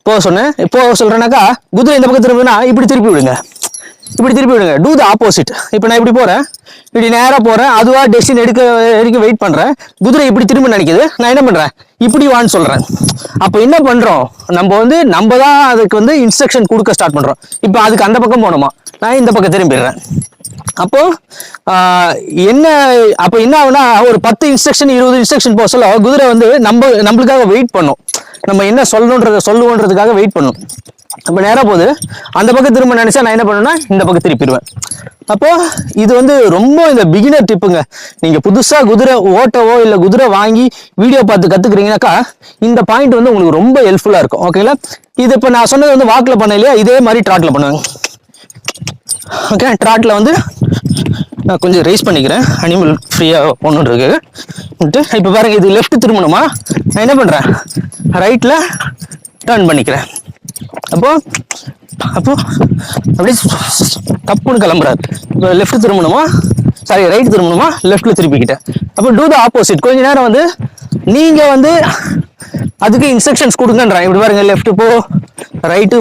போக சொன்னேன், போக சொல்றேனாக்கா குதிரை இந்த பக்கம் திரும்பினா இப்படி திருப்பி விடுங்க, இப்படி திருப்பி விடுங்க. To the opposite. இப்போ நான் இப்படி போறேன், இப்படி நேராக போறேன், அதுவா டெசிஷன் எடுக்க வெயிட் பண்றேன். குதிரை இப்படி திரும்ப நினைக்குது, நான் என்ன பண்றேன், இப்படி வான்னு சொல்றேன். அப்போ என்ன பண்றோம், நம்ம தான் அதுக்கு இன்ஸ்ட்ரக்ஷன் கொடுக்க ஸ்டார்ட் பண்றோம். இப்போ அதுக்கு அந்த பக்கம் போனோமா, நான் இந்த பக்கம் திரும்பிடுறேன். அப்போ என்ன ஆகுனா, ஒரு 10 இன்ஸ்ட்ரக்ஷன் 20 இன்ஸ்ட்ரக்ஷன் போக சொல்ல குதிரை நம்மளுக்காக வெயிட் பண்ணும். நம்ம என்ன சொல்லுவோன்றதுக்காக வெயிட் பண்ணும். அப்ப நேரா போகுது, அந்த பக்கம் திரும்ப நினைச்சா நான் என்ன பண்ணுவேன்னா இந்த பக்கம் திருப்பிடுவேன். அப்போ இது ரொம்ப இந்த பிகினர் டிப்புங்க. நீங்க புதுசா குதிரை ஓட்டவோ இல்ல குதிரை வாங்கி வீடியோ பார்த்து கத்துக்கிறீங்கன்னாக்கா இந்த பாயிண்ட் உங்களுக்கு ரொம்ப ஹெல்ப்ஃபுல்லா இருக்கும். ஓகேங்களா? இது இப்ப நான் சொன்னது வாக்ல பண்ண இல்லையா, இதே மாதிரி ட்ராட்ல பண்ணுவேன். ஓகே, ட்ராட்ல நான் கொஞ்சம் ரைஸ் பண்ணிக்கிறேன், அனிமல் ஃப்ரீயா ஒன்று இருக்கு. இப்ப பாருங்க, இது லெஃப்ட் திரும்பணுமா, நான் என்ன பண்றேன், ரைட்ல டர்ன் பண்ணிக்கிறேன். அப்போ அப்படியே தப்புன்னு கிளம்புறாரு. இப்போ லெஃப்ட் திரும்பணுமா, சாரி ரைட் திரும்பணுமா, லெஃப்ட்ல திருப்பிக்கிட்டேன். அப்போ டூ த ஆப்போசிட். கொஞ்ச நேரம் நீங்க அதுக்கு இன்ஸ்ட்ரக்ஷன்ஸ் கொடுங்கன்றான். இப்படி பாருங்க, லெஃப்ட் போ, ரைட்டு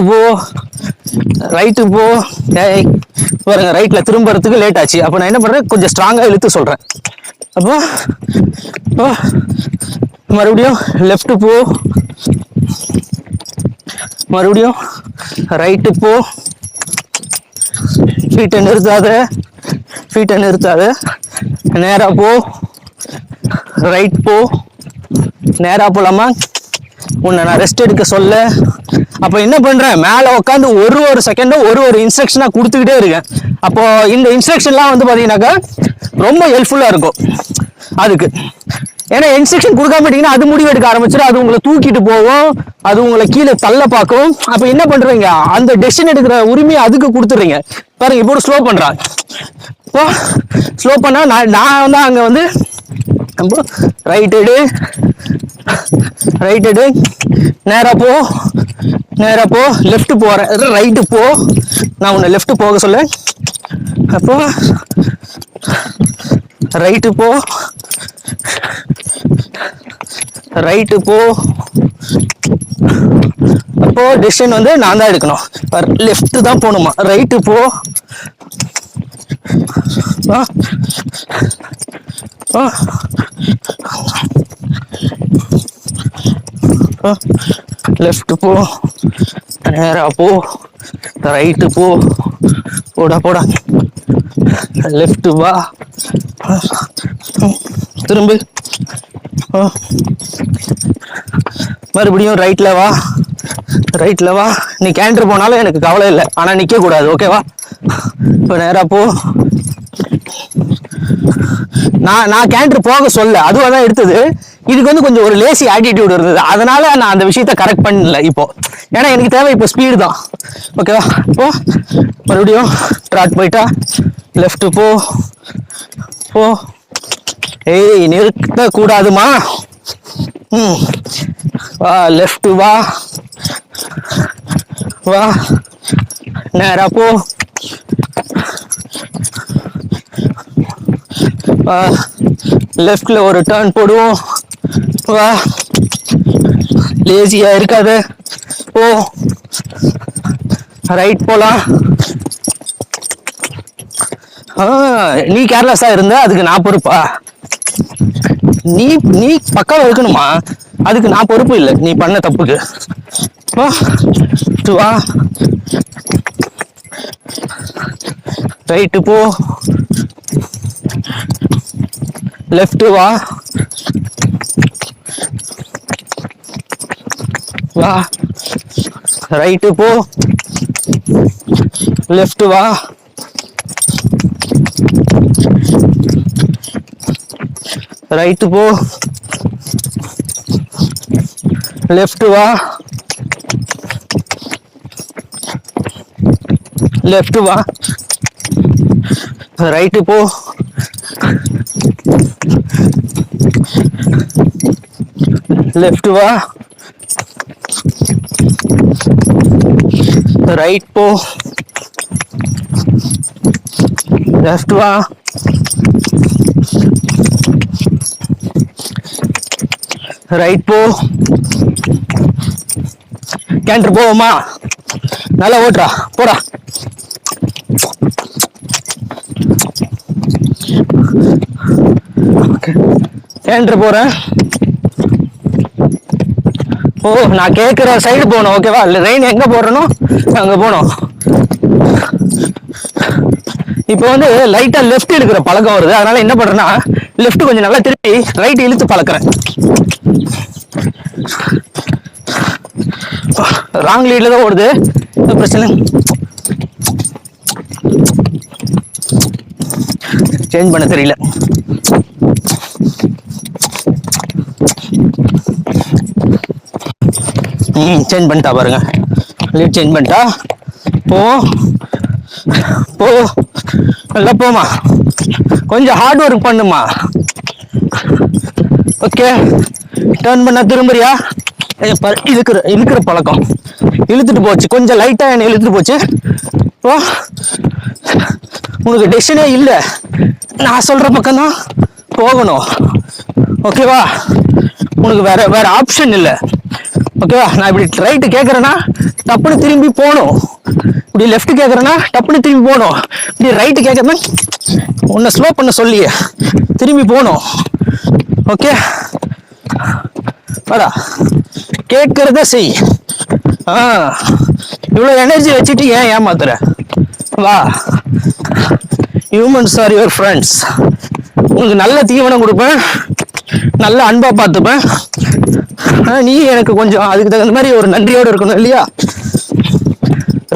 போ, பாருங்க ரைட்ல திரும்புறதுக்கு லேட் ஆச்சு. அப்போ நான் என்ன பண்றேன், கொஞ்சம் ஸ்ட்ராங்கா இழுத்து சொல்றேன். அப்போ மறுபடியும் லெஃப்ட் போ, மறுபடியும் ரைட்டு போ, ஃபீட்டை நிறுத்தாத, நேரா போ, ரைட் போ, நேரா போலாமா, உன்னை நான் ரெஸ்ட் எடுக்க சொல்ல. அப்போ என்ன பண்றேன், மேல உட்காந்து ஒரு செகண்டும் ஒரு இன்ஸ்ட்ரக்ஷனா கொடுத்துக்கிட்டே இருக்கேன். அப்போ இந்த இன்ஸ்ட்ரக்ஷன்லாம் பாத்தீங்கன்னாக்கா ரொம்ப ஹெல்ப்ஃபுல்லா இருக்கும் அதுக்கு. ஏன்னா இன்ஸ்ட்ரக்ஷன் கொடுக்காமட்டீங்கன்னா அது முடிவு எடுக்க ஆரம்பிச்சிடும், அது உங்களை தூக்கிட்டு போகும், அது உங்களை கீழே தள்ள பார்க்கும். அப்ப என்ன பண்றீங்க, அந்த டெசிஷன் எடுக்கிற உரிமையை அதுக்கு கொடுத்துறீங்க. பாருங்க, இப்போ ஸ்லோ பண்றான். இப்போ ஸ்லோ பண்ணா நான் அங்க ரைட் எடு, நேரா போ, லெஃப்ட் போறேன், ரைட்டு போ, நான் உன்னை லெஃப்ட் போக சொல்ல. அப்போ ரைட்டு போ, அப்போ டெசிஷன் நான் தான் எடுக்கணும். லெஃப்ட் தான் போகணுமா, ரைட்டு போ, லெஃப்ட் போ, நேரா போ, ரைட்டு போ, போடா, லெஃப்ட் வா, திரும்பு, மறுபடியும் ரைட்ல வா. நீ கேண்டர் போனாலும் எனக்கு கவலை இல்லை, ஆனா நிக்க கூடாது. ஓகேவா? இப்போ நேரா போ. நான் கேண்டர் போக சொல்ல, அதுவா தான் எடுத்தது. இதுக்கு கொஞ்சம் ஒரு லேசி ஆட்டிடியூட் இருந்தது, அதனால நான் அந்த விஷயத்த கரெக்ட் பண்ணல இப்போ. ஏன்னா எனக்கு தேவை இப்போ ஸ்பீடு தான். ஓகேவா? இப்போ மறுபடியும் ட்ராட் போயிட்டா, லெஃப்ட் போ, ஏய் நிறுத்த கூடாதுமா, வா, லெஃப்ட் வா, நேரா போ, லெஃப்ட்ல ஒரு டர்ன் போடுவோம், வா, லேசியா இருக்காது, போ, ரைட் போலாம். நீ கேர்லெஸ்ஸா இருந்த அதுக்கு நான் பொறுப்பா? நீ பக்காவா இருக்கணுமா, அதுக்கு நான் பொறுப்பு இல்லை நீ பண்ண தப்புக்கு. வா, ரைட்டு போ, லெஃப்ட் வா, ரைட்டு போ, லெஃப்ட் வா, ரைட்டு போ, லெஃப்ட் வா, ரைட்டு போ, லெஃப்ட் வா, ரைட் போ, லெஃப்ட் வா, ரைட் போ. கேண்டர் போவோமா? நல்லா ஓட்டுறா, போடா. கேண்டர் போறேன். ஓ, நான் கேட்குற சைடு போகணும், ஓகேவா? இல்லை ரெயின் எங்கே போடுறனோ அங்கே போகணும். இப்போ வந்து லைட்டாக லெஃப்ட் எடுக்கிற பழக்கம் வருது, அதனால என்ன பண்ணுறேன்னா லெஃப்ட் கொஞ்சம் நல்லா திருப்பி ரைட் இழுத்து பழக்கிறேன். ராங் லீட்ல தான் ஓடுது, பிரச்சனை. சேஞ்ச் பண்ண தெரியல. சேஞ்ச் பண்ணிட்டா பாருங்க, லீட் சேஞ்ச் பண்ணிட்டா. போ போ, நல்லா போமா. கொஞ்சம் ஹார்ட் ஒர்க் பண்ணுமா. ஓகே, டர்ன் பண்ண திரும்புறியா? இழுக்கிற பழக்கம் இழுத்துட்டு போச்சு, கொஞ்சம் லைட்டா என்ன இழுத்துட்டு போச்சு. ஓ, உனக்கு டெசிஷனே இல்லை, நான் சொல்ற பக்கம் தான் போகணும், ஓகேவா? உனக்கு வேற ஆப்ஷன் இல்லை, ஓகேவா? நான் இப்படி ரைட்டு கேட்கறேன்னா டப்புன்னு திரும்பி போகணும், இப்படி லெஃப்ட் கேட்கறேன்னா டப்புன்னு திரும்பி போகணும், இப்படி ரைட்டு கேட்கறேன்னா உன்னை ஸ்லோ பண்ண சொல்லியே திரும்பி போகணும், ஓகே? வாடா, கேட்கறத செய். இவ்வளோ எனர்ஜி வச்சுட்டு ஏன் ஏமாத்துற? வா, ஹியூமன்ஸ் ஆர் யுவர் ஃப்ரெண்ட்ஸ். உங்களுக்கு நல்ல தீவனம் கொடுப்பேன், நல்ல அன்பா பார்த்துப்பேன். நீ எனக்கு கொஞ்சம் அதுக்கு தகுந்த மாதிரி ஒரு நன்றியோடு இருக்கணும் இல்லையா?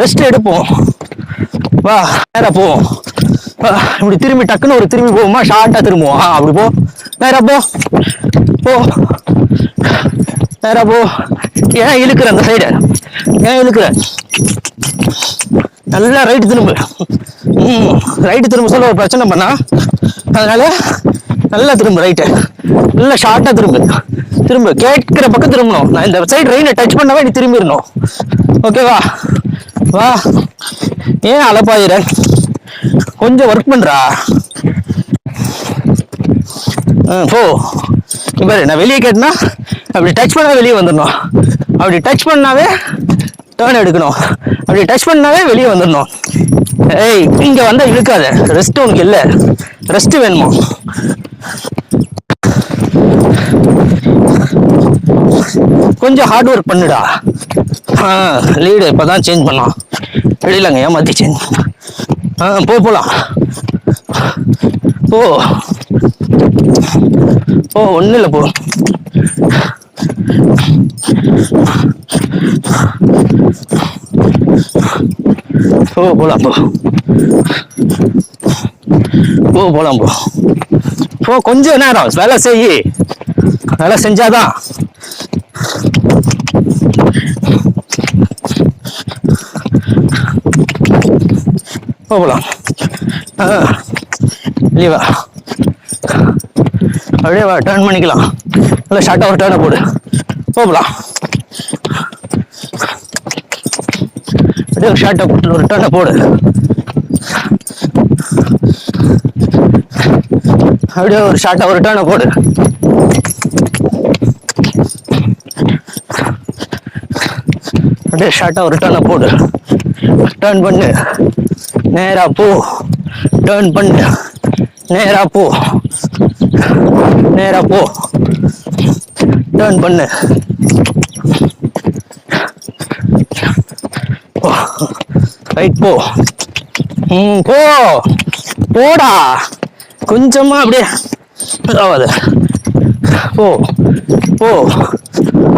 ரெஸ்ட் எடுப்போம், வா நேரா போவோம். இப்படி திரும்பி டக்குன்னு ஒரு திரும்பி போவோமா, ஷார்ட்டா திரும்புவோம். அப்படி போ, நேரா போ போ, நேரா போ. ஏன் இழுக்கிற அந்த சைடு? ஏன் இழுக்கிற? நல்லா ரைட்டு திரும்பு. ரைட்டு திரும்ப சொல்ல ஒரு பிரச்சனை பண்ணா, அதனால நல்லா திரும்ப, ரைட்டு நல்லா ஷார்ட்டா திரும்பு. திரும்ப கேட்கிற பக்கம் திரும்பணும். நான் இந்த சைடு ரெயினை டச் பண்ணவே நீ திரும்பிடணும், ஓகேவா? வா, ஏன் அலப்பாயிர? கொஞ்சம் ஒர்க் பண்றா. போ. பாரு, நான் வெளியே கேட்டேன்னா அப்படி டச் பண்ணா வெளியே வந்துடணும், அப்படி டச் பண்ணாவே டேர்ன் எடுக்கணும், அப்படி டச் பண்ணாவே வெளியே வந்துடணும். ஏய், இங்க வந்தா இழுக்காத. ரெஸ்ட் உனக்கு இல்லை, ரெஸ்ட் வேணுமா? கொஞ்சம் ஹார்ட் ஒர்க் பண்ணுடா. லீடு இப்பதான் சேஞ்ச் பண்ணலாம், வெளியிலங்க ஏமாத்தி சேஞ்ச். போலாம், போ போ, ஒன்றும் இல்லை, போ. போலாம், போலாம், போ. கொஞ்சம் நேரம் வேலை செய், வேலை செஞ்சாதான். போகலாம், லீவா அப்படியே வா, டர்ன் பண்ணிக்கலாம். நல்லா ஷார்ட்டாக ஒரு டர்னை போடு, போகலாம். அப்படியே ஒரு ஷார்ட்டாக ஒரு டர்னை போடு, அப்படியே ஒரு ஷார்ட்டாக ஒரு டர்னை போடு. அப்படியே ஷார்ட்டாக ஒரு டர்னை போடு. டர்ன் பண்ணு, நேரா போ. டர்ன் பண்ணு, நேரா போ, நேரா போ. டர்ன் பண்ணு, ரைட் போ. போ, போடா. கொஞ்சமா அப்படியே ஆகாது. போ போ,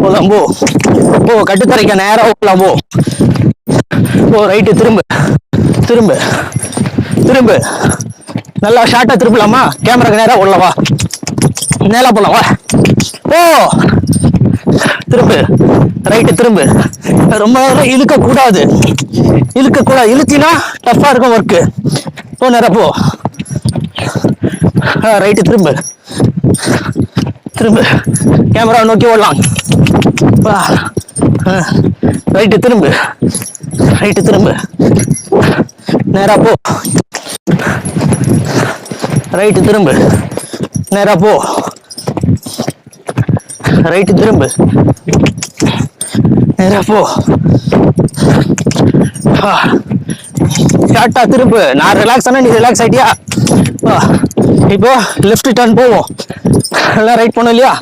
போலாம், போ போ. கட்டுத்தரைக்க நேரா போலாம், போ போ. ரைட்டு திரும்ப, திரும்ப, திரும்ப. நல்லா ஷார்ட்டா திருப்பலாமா? கேமராக்கு நேரா ஓடலாம், வா. நேரா போலாம், வா. போ, திரும்ப, ரைட்டு திரும்ப. ரொம்ப நேரம் இழுக்க கூடாது, இழுக்க கூடாது. இழுத்தினா டஃபா இருக்கும் ஒர்க்கு. போ, நேரா போ. ரைட்டு திரும்ப, திரும்ப. கேமரா நோக்கி ஓடலாம், வா. ரைட்டு திரும்ப, ரைட்டு திரும்ப. நேரா போ, ரைட்டு திரும்ப. நேரா போ. ரைட்டு திரும்பு. நேரா போ. ஷார்ட்டா திரும்பு. நான் ரிலாக்ஸ் ஆனா நீ ரிலாக்ஸ் ஆயிட்டியா? இப்போ லெஃப்ட் டர்ன் போவோம். எல்லாம் ரைட் பண்ணும் இல்லையா?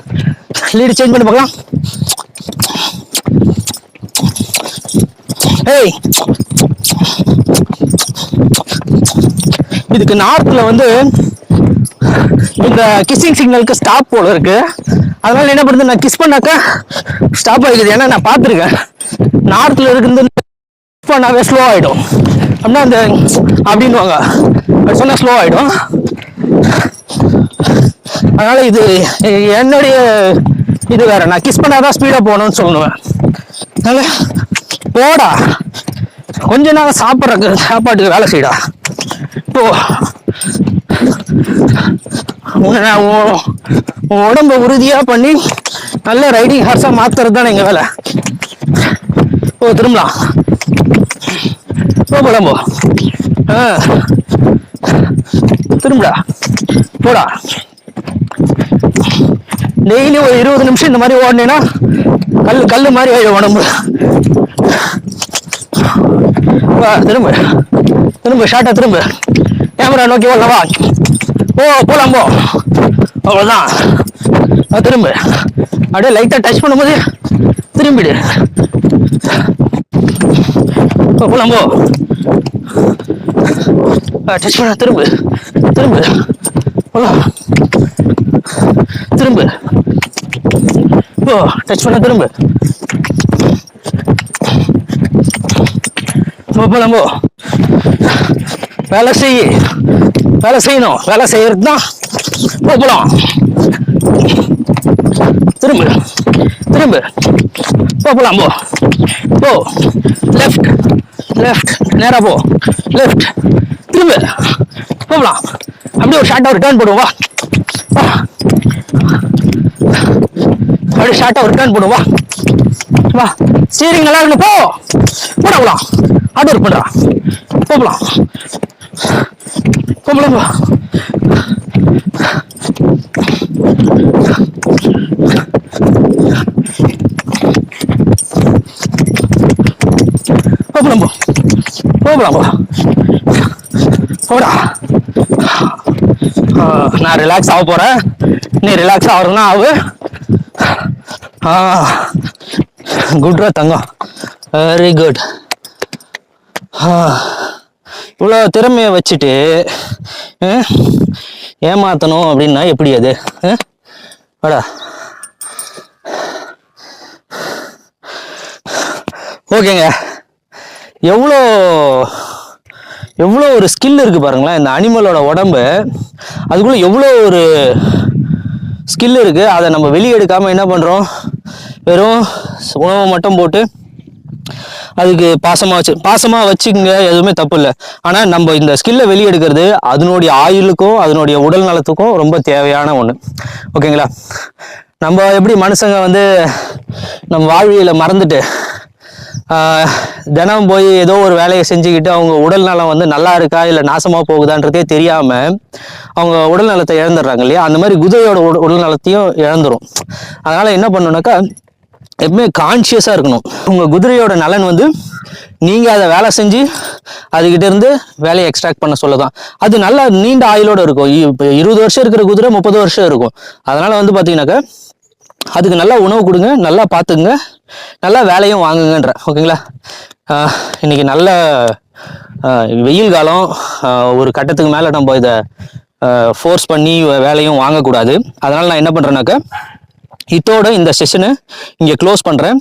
லீடு சேஞ்ச் பண்ணி பார்க்கலாம். ஏய், இதுக்கு நார்த்ல வந்து இந்த கிஸ்ஸிங் சிக்னலுக்கு ஸ்டாப் போல இருக்கு. அதனால என்ன பண்ணுது, நான் கிஸ் பண்ணாக்க ஸ்டாப் ஆகிடுது. ஏன்னா நான் பார்த்துருக்கேன், நார்த்ல இருக்குது பண்ணாவே ஸ்லோ ஆகிடும். அப்படின்னா அந்த அப்படின்வாங்க, அது சொன்னால் ஸ்லோ ஆகிடும். அதனால இது என்னுடைய இது வேற. நான் கிஸ் பண்ணாதான் ஸ்பீடாக போகணும்னு சொல்லுவேன். அதனால போடா, கொஞ்ச நேரம் சாப்பாட்டுக்கு வேலை செய்யடா. இப்போ உடம்ப உறுதியா பண்ணி நல்ல ரைடிங் ஹார்ஸா மாத்துறது தானே எங்க வேலை. திரும்பலாம். போடம்போ. திரும்படா, போடா. டெய்லி ஒரு 20 நிமிஷம் இந்த மாதிரி ஓடினேன்னா கல்லு மாதிரி ஆயிடும் உடம்பு. திரும்ப திரும்ப ஷார்ட்டா திரும்ப. கேமரா நோக்கி ஓடலவா? போலாம் போ. அவ்வளவுதான். திரும்ப அப்படியே லைட்டா டச் பண்ணும்போது திரும்பிடு. போலாம் போ. டச் பண்ண திரும்ப திரும்ப. போலாம். திரும்ப போ. டச் பண்ண திரும்ப. போலாம் போ. வேலை செய்யணும். வேலை செய்யறது தான். போலாம். திரும்ப திரும்ப. போலாம் போ. லெஃப்ட் நேரா போ. லெஃப்ட் திரும்ப. போலாம். அப்படியே ஒரு ஷார்ட்டா ஒரு டர்ன் போடுவா. அப்படியே ஷார்ட்டா ஒரு டர்ன் போடுவா. வா. ஸ்டீரிங் நல்லா இருக்கு. போலாம். ஆட்டோ ஒர்க் பண்றா. போலாம். போ. போடா. நான் ரிலாக்ஸ் ஆக போறேன். நீ ரிலாக்ஸ் ஆகுறதுன்னா ஆகு. குட்ரா தங்கம், வெரி குட். இவ்வளோ திறமைய வச்சுட்டு ஏமாத்தணும் அப்படின்னா எப்படி அது? வாடா. ஓகேங்க, எவ்வளோ ஒரு ஸ்கில் இருக்கு பாருங்களேன் இந்த அனிமலோட உடம்பு. அதுக்குள்ள எவ்வளோ ஒரு ஸ்கில் இருக்கு. அதை நம்ம வெளியே எடுக்காம என்ன பண்றோம், வெறும் உணவை மட்டும் போட்டு அதுக்கு பாசமா வச்சுக்கங்க, எதுவுமே தப்பு இல்லை. ஆனா நம்ம இந்த ஸ்கில்லை வெளியே எடுக்கிறது அதனுடைய ஆயுளுக்கும் அதனுடைய உடல் நலத்துக்கும் ரொம்ப தேவையான ஒண்ணு. ஓகேங்களா? நம்ம எப்படி மனுஷங்க வந்து நம்ம வாழ்வியலை மறந்துட்டு தினம் போய் ஏதோ ஒரு வேலையை செஞ்சுக்கிட்டு அவங்க உடல் நலம் வந்து நல்லா இருக்கா இல்லை நாசமா போகுதான்றதே தெரியாம அவங்க உடல் நலத்தை இழந்துடுறாங்க இல்லையா? அந்த மாதிரி குதிரையோட உடல் நலத்தையும் இழந்துரும். அதனால என்ன பண்ணணும்னாக்கா எப்பவுமே கான்சியஸா இருக்கணும். உங்க குதிரையோட நலன் வந்து நீங்க அதை வேலை செஞ்சு அதுகிட்ட இருந்து வேலையை எக்ஸ்ட்ராக்ட் பண்ண சொல்லதான். அது நல்லா நீண்ட ஆயுளோட இருக்கும். இப்போ 20 வருஷம் இருக்கிற குதிரை 30 வருஷம் இருக்கும். அதனால வந்து பாத்தீங்கன்னாக்கா அதுக்கு நல்லா உணவு கொடுங்க, நல்லா பார்த்துங்க, நல்லா வேலையும் வாங்குங்கன்ற. ஓகேங்களா? இன்னைக்கு நல்ல வெயில் காலம். ஒரு கட்டத்துக்கு மேலே நம்ம இதை ஃபோர்ஸ் பண்ணி வேலையும் வாங்கக்கூடாது. அதனால நான் என்ன பண்ணுறேன்னாக்கா இதோட இந்த செஷனை இங்கே க்ளோஸ் பண்ணுறேன்.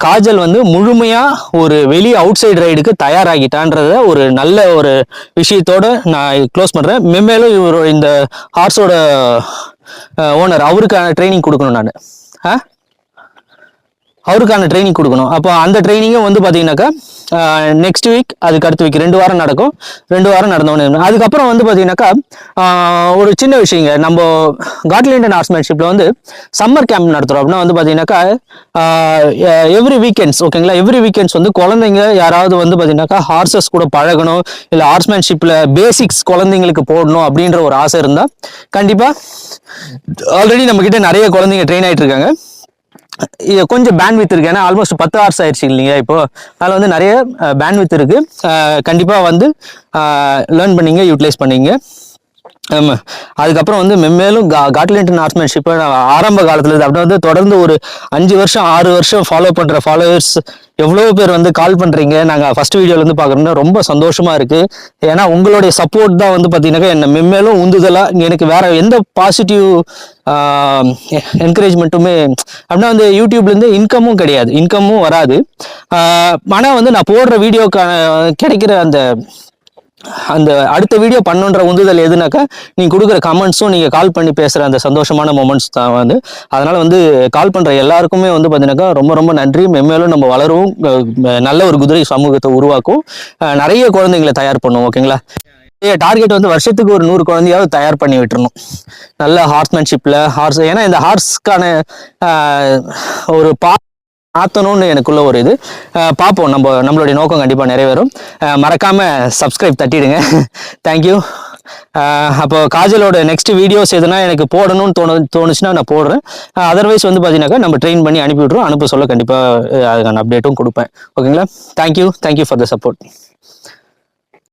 காஜல் வந்து முழுமையாக ஒரு வெளி அவுட் சைடு ரைடுக்கு தயாராகிட்டான்றத ஒரு நல்ல ஒரு விஷயத்தோட நான் க்ளோஸ் பண்ணுறேன். மென்மேலும் இவர் இந்த ஹார்ஸோட ஓனர் அவருக்கான ட்ரைனிங் கொடுக்கணும் நான். அவருக்கான ட்ரைனிங் கொடுக்கணும். அப்போ அந்த ட்ரைனிங்கும் வந்து பார்த்தீங்கன்னாக்கா நெக்ஸ்ட் வீக், அதுக்கு அடுத்த வீக் 2 வாரம் நடக்கும். 2 வாரம் நடந்தோன்னு அதுக்கப்புறம் வந்து பார்த்தீங்கன்னாக்கா ஒரு சின்ன விஷயங்க, நம்ம காட்லேண்ட் ஹார்ஸ்மேன்ஷிப்பில் வந்து சம்மர் கேம்ப் நடத்துகிறோம். அப்படின்னா வந்து பார்த்தீங்கன்னாக்கா எவ்ரி வீக்கெண்ட்ஸ், ஓகேங்களா, எவ்ரி வீக்கெண்ட்ஸ் வந்து குழந்தைங்க யாராவது வந்து பார்த்தீங்கன்னாக்கா ஹார்சஸ் கூட பழகணும், இல்லை ஹார்ஸ்மேன்ஷிப்பில் பேசிக்ஸ் குழந்தைங்களுக்கு போடணும் அப்படின்ற ஒரு ஆசை இருந்தால் கண்டிப்பாக, ஆல்ரெடி நம்மக்கிட்ட நிறைய குழந்தைங்க ட்ரெயின் ஆகிட்டு இருக்காங்க. கொஞ்சம் பேண்ட்வித் இருக்கு, ஏன்னா ஆல்மோஸ்ட் 10 ஹவர்ஸ் ஆயிடுச்சு இல்லைங்க இப்போ. அதில் வந்து நிறைய பேண்ட்வித் இருக்கு. கண்டிப்பாக வந்து லேர்ன் பண்ணிங்க, யூட்டிலைஸ் பண்ணிங்க. ஆமாம், அதுக்கப்புறம் வந்து மென்மேலும் காட்லேண்ட் ஹார்ஸ்மேன்ஷிப்பை ஆரம்ப காலத்தில் அப்படி வந்து தொடர்ந்து ஒரு 5 வருஷம் 6 வருஷம் ஃபாலோ பண்ணுற ஃபாலோவர்ஸ் எவ்வளோ பேர் வந்து கால் பண்ணுறீங்க. நாங்கள் ஃபஸ்ட் வீடியோலேருந்து பார்க்குறோம்னா ரொம்ப சந்தோஷமாக இருக்குது. ஏன்னா உங்களுடைய சப்போர்ட் தான் வந்து பார்த்தீங்கன்னாக்கா என்னை மென்மேலும் உந்துதலாக, எனக்கு வேற எந்த பாசிட்டிவ் என்கரேஜ்மெண்ட்டுமே அப்படின்னா வந்து யூடியூப்லேருந்து இன்கமும் கிடையாது, இன்கமும் வராது. ஆனால் வந்து நான் போடுற வீடியோக்கான கிடைக்கிற அந்த அடுத்த வீடியோ பண்ணுன்ற உந்துதல் எதுனாக்கா, நீங்கள் கொடுக்குற கமெண்ட்ஸும் நீங்கள் கால் பண்ணி பேசுகிற அந்த சந்தோஷமான மொமெண்ட்ஸ் தான் வந்து. அதனால் வந்து கால் பண்ணுற எல்லாருக்குமே வந்து பார்த்தீங்கன்னாக்கா ரொம்ப ரொம்ப நன்றி. மென்மேலும் நம்ம வளரும், நல்ல ஒரு குதிரை சமூகத்தை உருவாக்கும், நிறைய குழந்தைங்களை தயார் பண்ணுவோம். ஓகேங்களா, டார்கெட் வந்து வருஷத்துக்கு ஒரு 100 குழந்தையாவது தயார் பண்ணி விட்டுறணும் நல்ல ஹார்ஸ்மேன்ஷிப்பில் ஹார்ஸ். ஏன்னா இந்த ஹார்ஸ்க்கான ஒரு மாற்றணும்னு எனக்குள்ள ஒரு இது. பார்ப்போம், நம்மளுடைய நோக்கம் கண்டிப்பாக நிறைவேறும். மறக்காமல் சப்ஸ்கிரைப் தட்டிடுங்க. தேங்க்யூ. அப்போ காஜலோட நெக்ஸ்ட் வீடியோஸ் எதுனா எனக்கு போடணும்னு தோணுச்சுன்னா நான் போடுறேன். அதர்வைஸ் வந்து பார்த்தீங்கன்னாக்கா நம்ம ட்ரெயின் பண்ணி அனுப்பி விட்ருவோம். அனுப்ப சொல்ல கண்டிப்பாக அதுக்கான அப்டேட்டும் கொடுப்பேன். ஓகேங்களா, தேங்க்யூ ஃபார் த சப்போர்ட்.